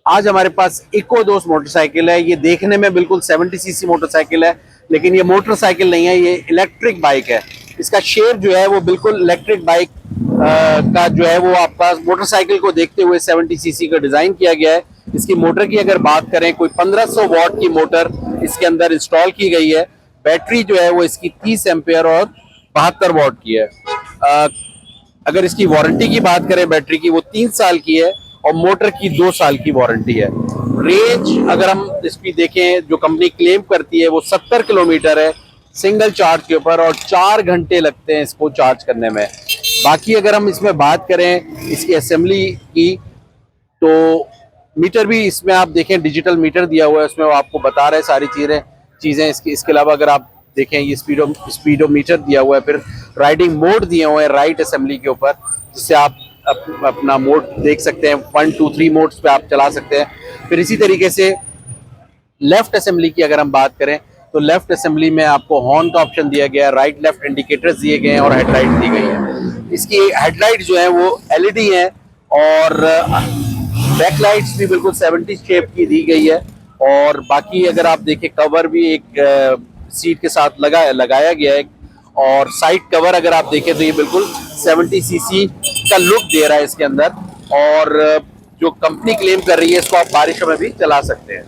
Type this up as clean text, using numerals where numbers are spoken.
आज हमारे पास इकोदोस मोटरसाइकिल है। ये देखने में बिल्कुल 70 सीसी मोटरसाइकिल है, लेकिन ये मोटरसाइकिल नहीं है, ये इलेक्ट्रिक बाइक है। इसका शेप जो है वो बिल्कुल इलेक्ट्रिक बाइक का जो है वो आपका मोटरसाइकिल को देखते हुए 70 सीसी का डिजाइन किया गया है। इसकी मोटर की अगर बात करें, कोई 1500 वॉट की मोटर इसके अंदर इंस्टॉल की गई है। बैटरी जो है वो इसकी 30 एम्पेयर और 72 वॉट की है। अगर इसकी वारंटी की बात करें बैटरी की, वो 3 साल की है और मोटर की 2 साल की वारंटी है। रेंज अगर हम इसकी देखें, जो कंपनी क्लेम करती है वो 70 किलोमीटर है सिंगल चार्ज के ऊपर, और 4 घंटे लगते हैं इसको चार्ज करने में। बाकी अगर हम इसमें बात करें इसकी असेंबली की, तो मीटर भी इसमें आप देखें, डिजिटल मीटर दिया हुआ है, उसमें वो आपको बता रहे हैं सारी चीज़ें इसके अलावा अगर आप देखें, ये स्पीडोमीटर दिया हुआ है, फिर राइडिंग मोड दिए हुए हैं राइट असेंबली के ऊपर, जिससे आप अपना मोड देख सकते हैं। 1 2 3 मोड्स पे आप चला सकते हैं। फिर इसी तरीके से लेफ्ट असेंबली की अगर हम बात करें, तो लेफ्ट असेंबली में आपको हॉर्न का ऑप्शन दिया गया है, राइट लेफ्ट इंडिकेटर्स दिए गए हैं और हेडलाइट दी गई है। इसकी हेडलाइट जो है वो एलईडी है और बैकलाइट्स भी बिल्कुल 70 शेप की दी गई है। और बाकी अगर आप देखें, कवर भी एक सीट के साथ लगाया गया है, और साइड कवर अगर आप देखें तो ये बिल्कुल 70 सीसी का लुक दे रहा है इसके अंदर। और जो कंपनी क्लेम कर रही है, इसको आप बारिशों में भी चला सकते हैं।